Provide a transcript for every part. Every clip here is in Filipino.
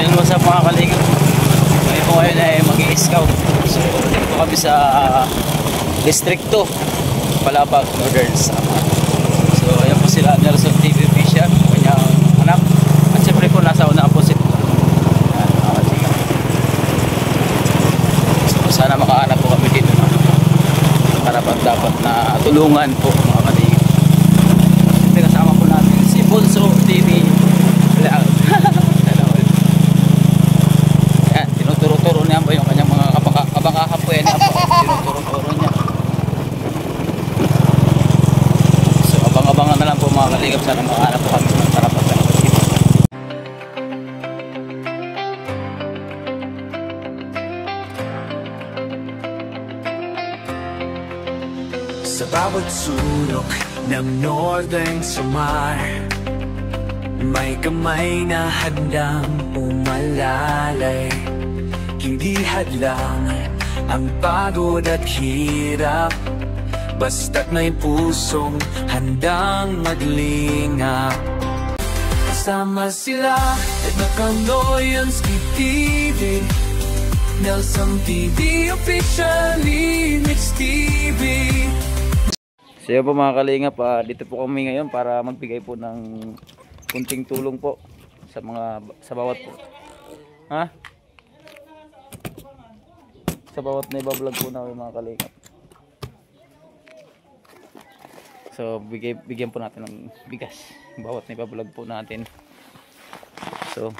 Ayun mo sa mga kalingap. Ngayon po ngayon ay mag-i-scout. So dito po kami sa distrikto Palapag, Northern Samar. So ayan po sila Nelson TV official, kanyang anak. At siyempre po nasa una po si sana makahanap po kami dito para pag dapat na tulungan po mga kalingap. Siyempre kasama po natin si Bunso TV Vlog. Yan, tinuturo-turo niya po yung kanyang mga kabangkahan po yan. Tinuturo-turo niya. So abang-abangan na lang po mga kalingap, sana makahanap po kami para pag sa bawat sulok ng Northern Samar, may kamay na handang umalalay. Hindi hadlang ang pagod at hirap, basta't may pusong handang maglingap. Kasama sila at Nakanoyanski TV, Nelson TV officially, Mix TV. So yun po mga kalingap, dito po kami ngayon para magbigay po ng kunting tulong po sa bawat po. Ha? Sa bawat na ibablog po namin mga kalingap. So bigyan po natin ng bigas bawat na ibablog po natin. So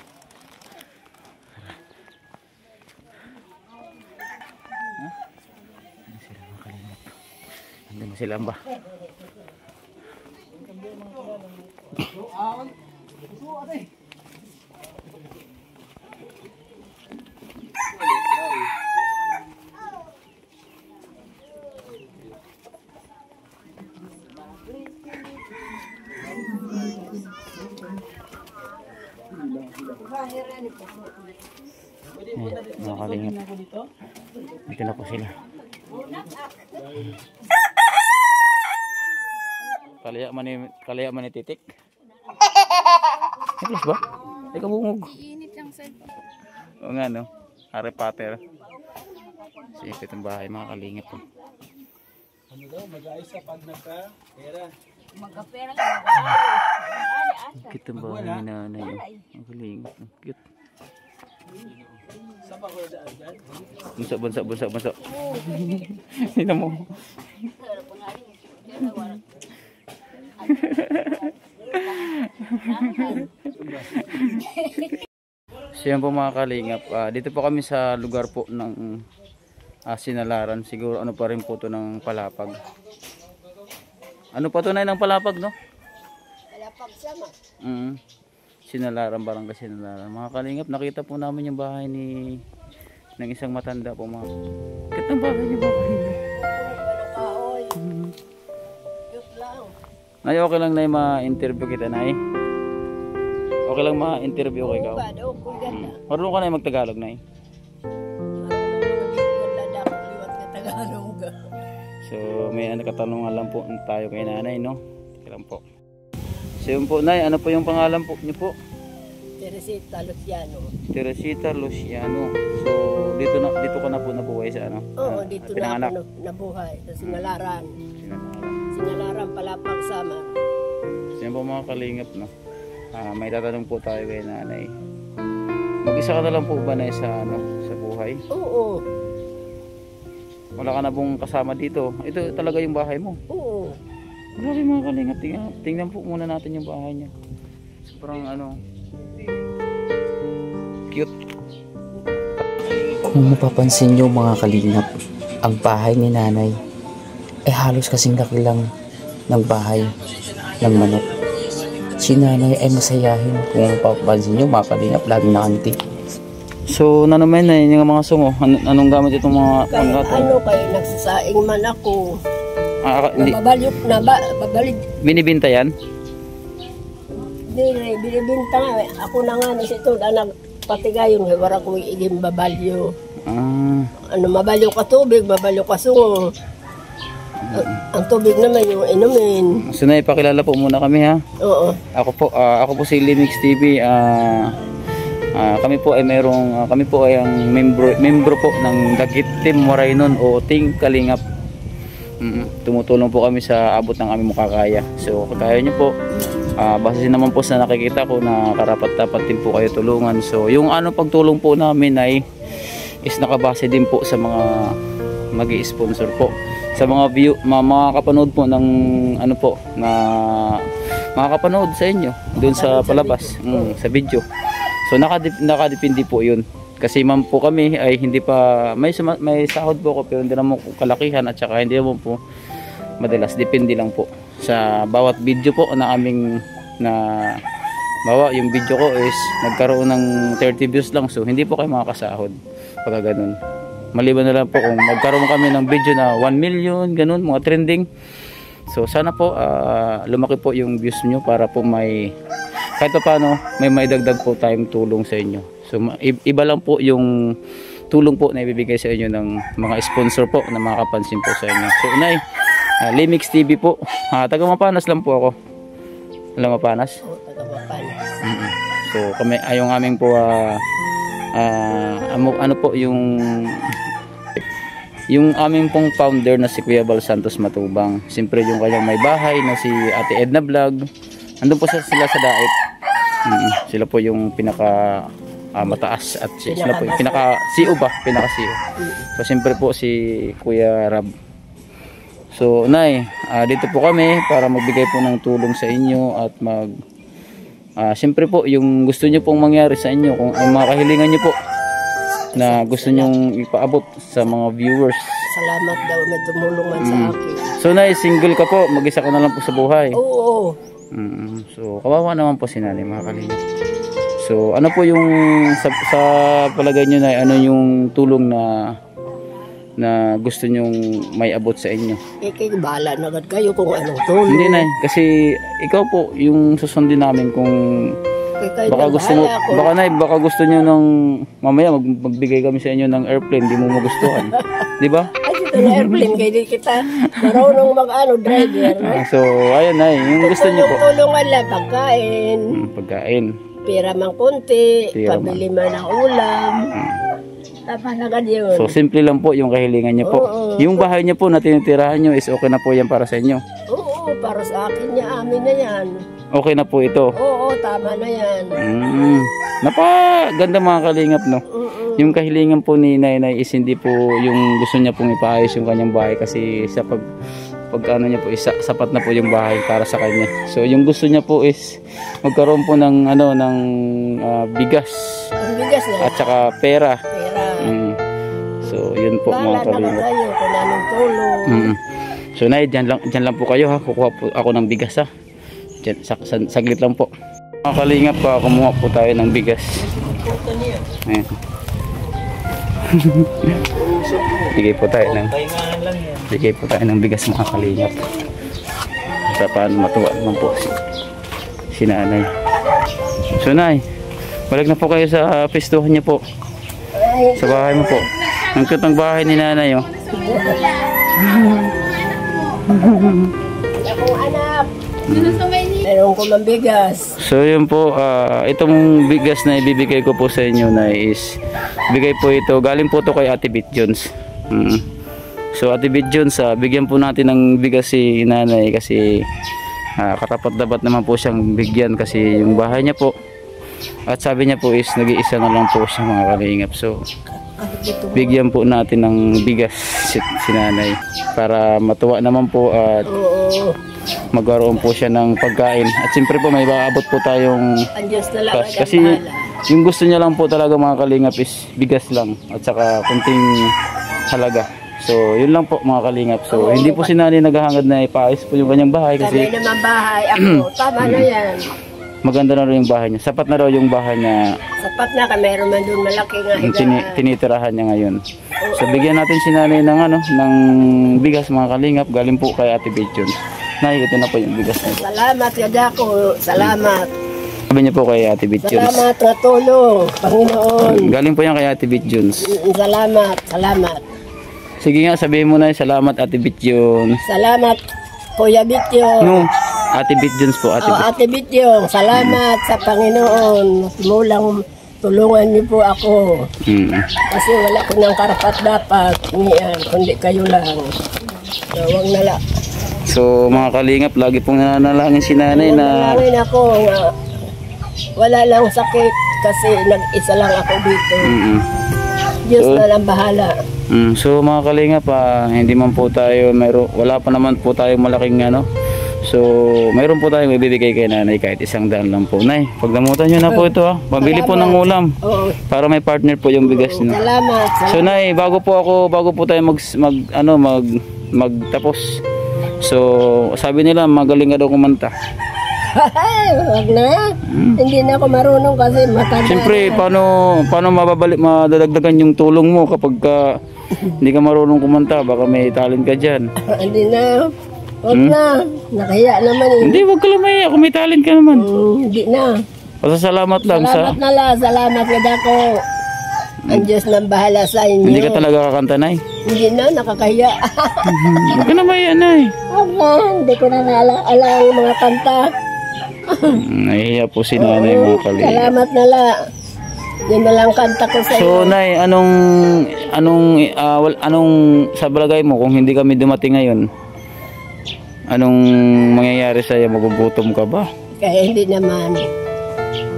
hindi mo sila ba? Mga kalingap, dito na po sila. Kalaya man ni titik. Ayos ba? Ay kabungog. Init yung cellphone. Oo nga no. Harry Potter. Sipit ang bahay mga kalingap po. Ano daw, mag-aayos sa pag nagka-pera. Magka-pera ka. Cute ang bahay ni nanay. Ang kalingap. Cute. Sa pag-wala dyan? Bunso. Sino mo? So yan po mga kalingap, dito po kami sa lugar po ng Sinalaran. Siguro ano pa rin po to ng Palapag. Ano pa to na ng Palapag, no? Palapag sama. Sinalaran, barangay Sinalaran. Mga kalingap, nakita po namin yung bahay ng isang matanda po mga. Bakit ang bahay niya? Nay, okay lang na ma-interview kita, Nay? Okay lang ma-interview ko ikaw? Marunong ka na mag-Tagalog, Nay? So, may katanungan lang po tayo kay nanay, no? Kailan po. So, yun po, Nay, ano po yung pangalan po niyo po? Teresita Luciano. Teresita Luciano. So, dito ka na po nabuhay sa ano? Oo, dito na ako nabuhay. Sa Sinalaran. Sinalaran, Palapag, Samar. So, yun po mga kalingap, no? May tatanong po tayo kay nanay. Mag-isa ka na lang po ba na sa buhay? Oo. Wala ka na pong kasama dito. Ito talaga yung bahay mo? Oo. Grabe mga kalingap. Tingnan po muna natin yung bahay niya. Sobrang cute. Kung mapapansin nyo mga kalingap, ang bahay ni nanay ay halos kasing laki lang ng bahay ng manok. Si nanay ay masayahin. Kung mapapansin nyo mga kalingap, laging nakanti. So, naman na yung mga sungo. Anong gamit itong mga panggato? Kayo nagsasaing man ako. Babalik. Binibinta yan? Binibinta nga. Ako na nga ni sito na nagpatigayon. Wala ko iging babalyo. Mabalyo ka tubig, mabalyo ka sungo. Ang tubig naman yung inumin. So, naipakilala po muna kami ha. Oo. Ako po si Limix TV. Kami po ay kami po ay ang membro po ng Dagit Team Moraynon o Team Kalingap. Tumutulong po kami sa abot ng aming makakaya. So kaya nyo po, base naman po sa nakikita ko na karapat-dapat din po kayo tulungan. So yung pagtulong po namin ay is nakabase din po sa mga magi-sponsor po, sa mga view, mga kapanood po ng na makakapanood sa inyo doon sa palabas, sa video. So nakadepende po yun. Kasi ma'am po kami ay hindi pa, may sahod po ko pero hindi naman po kalakihan at saka hindi naman po madalas. Depende lang po sa bawat video po na aming bawa yung video ko is nagkaroon ng 30 views lang. So hindi po kayo makakasahod pagka ganun. Maliban na lang po kung magkaroon kami ng video na 1 million, ganun, mga trending. So sana po lumaki po yung views nyo para po may kahit pa paano may maidagdag po tayong tulong sa inyo. So iba lang po yung tulong po na ibibigay sa inyo ng mga sponsor po na makakapansin po sa inyo. So Nay, Limix TV po, taga Mapanas lang po ako. Alam Mapanas? Oo, taga Mapanas. So kami ayong aming po po yung aming pong founder na si Kuya Bal Santos Matubang. Siyempre yung kanyang may bahay na si Ate Edna Vlog. Andun po sila sa Dait. Sila po yung pinaka mataas at sila po yung pinaka CEO ba? Pinaka CEO. So siyempre po si Kuya Rab. So Nay, dito po kami para magbigay po ng tulong sa inyo at siyempre po yung gusto nyo pong mangyari sa inyo, kung ang mga kahilingan nyo po na gusto nyong ipaabot sa mga viewers. Salamat daw, may tumulong man sa akin. So Nay, single ka po, mag-isa ka na lang po sa buhay. Oo. So kawawa naman po si Nanay, mga kalingap. So ano po yung sa palagay nyo Nay, ano yung tulong na gusto nyong may abot sa inyo? Bahala na agad kayo kung anong tulong. Hindi Nay, kasi ikaw po yung susundin namin kung baka gusto mo, baka gusto nyo ng mamaya magbigay kami sa inyo ng airplane, di mo magustuhan. Di ba? Ay, dito na airplane, kaya di kita marunong driver. So ayun Nay, yung gusto nyo po. Tulungan lang, pagkain. Pagkain. Pira mang konti, pabili man ng ulam. Tama na yun. So simple lang po yung kahilingan nyo po. Yung bahay nyo po na tinitirahan nyo is okay na po yan para sa inyo? Oo, para sa akin niya, amin na yan. Okay na po ito? Oo, tama na yan. Napaganda mga kalingap, no? Yung kahilingan po ni Nay is hindi po yung gusto niya pong ipaayos yung kanyang bahay kasi sa pagkano niya po sapat na po yung bahay para sa kanya. So yung gusto niya po is magkaroon po ng bigas. Ang bigas na. At saka pera. So yun po Bahala mga kalingap. na kayo kung anong tulong. So Nay, dyan lang po kayo ha. Kukuha po ako ng bigas ha. Dyan, saglit lang po. Mga kalingap, kumuha po tayo ng bigas. Ayan. Bigay po tayo ng bigas mga kalingap. Sa paano matuwa naman po si Nanay. So Nay, balik na po kayo sa pistuhan niyo po. Sa bahay mo po. Ang cute ng bahay ni Nanay oh. Akong anak. Meron ko mang bigas. So yun po, itong bigas na ibibigay ko po sa inyo na is bigay po ito, galing po ito kay Ate Bit Jones. So Ate Bit Jones, bigyan po natin ng bigas si Nanay kasi karapat-dapat naman po siyang bigyan kasi yung bahay niya po at sabi niya po is nag-iisa na lang po siya mga kalingap. So bigyan po natin ng bigas si Nanay para matuwa naman po at magkaroon po siya ng pagkain. At siyempre po may aabot po tayong cash kasi yung gusto niya lang po talaga mga kalingap is bigas lang at saka kunting halaga. So yun lang po mga kalingap. So hindi po si Nanay naghahangad na ipaayos po yung kanyang bahay kasi kami naman bahay ako. Tama na yan. Maganda na rin yung bahay niya. Sapat na raw yung bahay niya. Sapat na ka, meron man doon malaki nga tinitirahan niya ngayon. So bigyan natin si Nanay ng bigas mga kalingap galing po kay Ate Bit Jones. Nay, ito na po yung bigas niya. Salamat kadako. Salamat. Sabi niya po kay Ate Bit Jones. Salamat na tulong, Panginoon. Galing po yan kay Ate Bit Jones. Salamat. Sige nga, sabihin mo na salamat Ate Bit Jones. Salamat Kuya Bityo. No, Ate Bit Jones po. Ate Bityo, salamat sa Panginoon. Mulang tulungan niyo po ako. Mm. Kasi wala ko ng karapat dapat. Niyan, kundi kayo lang. Huwag na lang. So mga kalingap, lagi pong nananalangin si nanay na Nanalangin ako nga wala lang sakit kasi nag-isa lang ako dito. Diyos na lang bahala. So mga kalingap, hindi man po tayo, wala pa naman po tayo malaking ano. So mayroon po tayong ibibigay kay nanay kahit 100 lang po. Nay, pagdamutan nyo na po ito pabili po ng ulam. Oo. Para may partner po yung bigas nyo. Salamat. So nay, bago po tayo magtapos. So sabi nila magaling ka daw kumanta. Wag na. Hindi na ako marunong kasi matanda. Siyempre, paano madadagdagan yung tulong mo kapag hindi ka marunong kumanta, baka may talent ka diyan. Hindi na. Wag na. Nakahiya naman eh. Hindi, wag ka lang maya kung may talent ka naman. Hindi na. Pasasalamat lang Salamat na lang. Salamat ka ako. Ang Diyos nang bahala sa inyo. Hindi ka talaga kakanta, nay. Hindi na. Nakakahiya. Wag ka na maya, nay. Wag na. Hindi ko na naalala ang mga kanta. Nahihiya po si nanay, mga kalingap. Salamat na lang. Yun na lang kanta ko sa So, nay, anong sa balagay mo kung hindi kami dumating ngayon? Anong mangyayari sa'yo? Magugutom ka ba? Kaya hindi naman.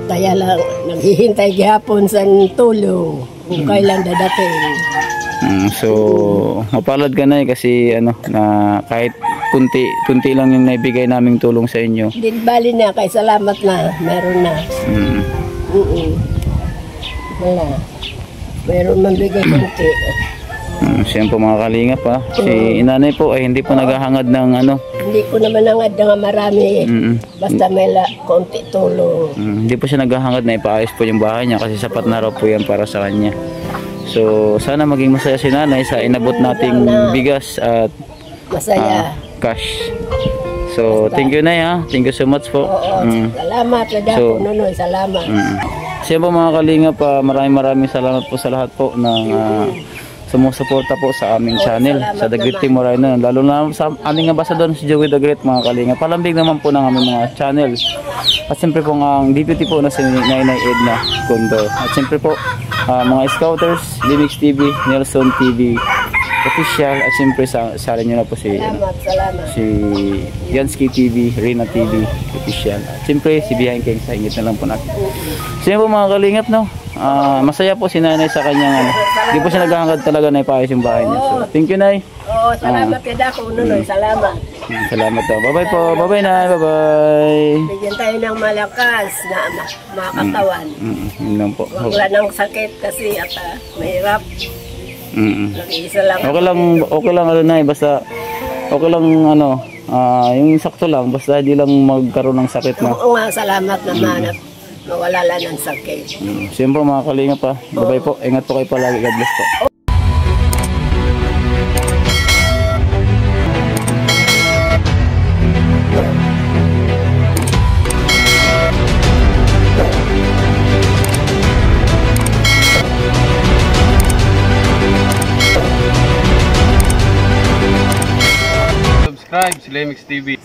Kaya lang, naghihintay gihapon sa tulong kung kailan dadating. So, mapalad ka na kasi na kahit kunti lang yung naibigay naming tulong sa inyo. Hindi bali na, kay salamat na. Meron na. Wala. Meron man bigay kunti. Siya po mga kalingap si inanay po ay hindi po naghahangad ng Hindi ko naman nangad na marami. Basta may konti tulong. Hindi po siya naghahangad na ipaayos po yung bahay niya kasi sapat na raw po yan para sa kanya. So sana maging masaya si nanay sa inabot nating bigas at masaya. Cash. So thank you nay thank you so much po. Salamat po Nunoy, salamat. Siya po mga kalingap, maraming salamat po sa lahat po ng sumusuporta po sa aming channel, sa The Great Team Moreno, lalo na sa aming ambassador si Joey The Great, mga kalingap. Palambing naman po ng aming mga channel. At siyempre po ang deputy po na si Nainay Edna Condo. At siyempre po mga Scouters, Limix TV, Nelson TV Official, at siyempre sa nyo na po si Yansky TV, Rina TV Official. At siyempre si Behind King, sa ingit na lang po natin. Siyempre po mga kalingap, masaya po si nanay sa kanyang hindi po siya naghahangad talaga na ipaayos yung bahay niya. So thank you, nay. Salamat ka Nunoy, salamat. Salamat daw. Bye-bye po. Bye-bye, nay. Bye-bye. Bigyan tayo ng malakas na mga katawan. Yun lang po. Wala nang sakit kasi at mahirap. Nag-iisa lang. Okay lang nay, basta okay lang yung sakto lang, basta hindi lang magkaroon ng sakit na. Oo nga, salamat naman at mawala lang ng sakit. Siyempre mga kalingap bye-bye po. Ingat po kayo palagi. God bless po. Subscribe sa Lemix TV.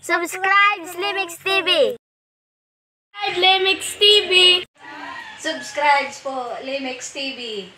Subscribe Slimix TV. Lemix TV. Subscribe po Lemix TV.